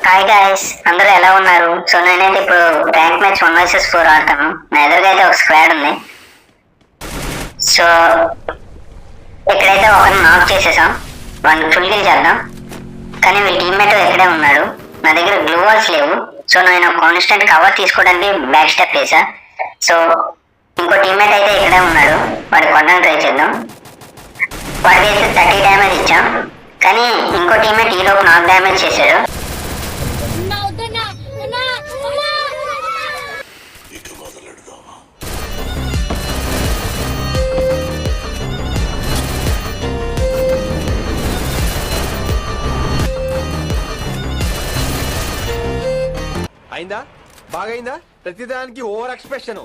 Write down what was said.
Hi guys, అందరూ ఎలా ఉన్నారు? సో నేనైతే ఇప్పుడు ర్యాంక్ మ్యాచ్ 1 vs 4 ఆడతాను. నా ఎదురుగా అయితే ఒక స్క్వాడ్ ఉంది. సో ఇక్కడైతే ఒకరిని నాక్ చేసేసాం. వాడిని ఫుల్ కిల్ చేద్దాం. కానీ వీళ్ళ టీమ్మేట్ ఇక్కడే ఉన్నాడు. నా దగ్గర గ్లూ వాల్స్ లేవు. సో నేను కాన్స్టెంట్ కవర్ తీసుకోవడానికి బ్యాక్ స్టెప్ వేసా. సో ఇంకో టీమ్మేట్ అయితే ఇక్కడే ఉన్నాడు. వాడి కొట్టడానికి ట్రై చేద్దాం. వాడికి అయితే 30 డ్యామేజ్ ఇచ్చాం. కానీ ఇంకో టీమ్మేట్ ఈ లోపు నాకు డ్యామేజ్ చేశాడు. అయిందా? బాగైందా? ప్రతిదానికి ఓవర్ ఎక్స్ప్రెషన్.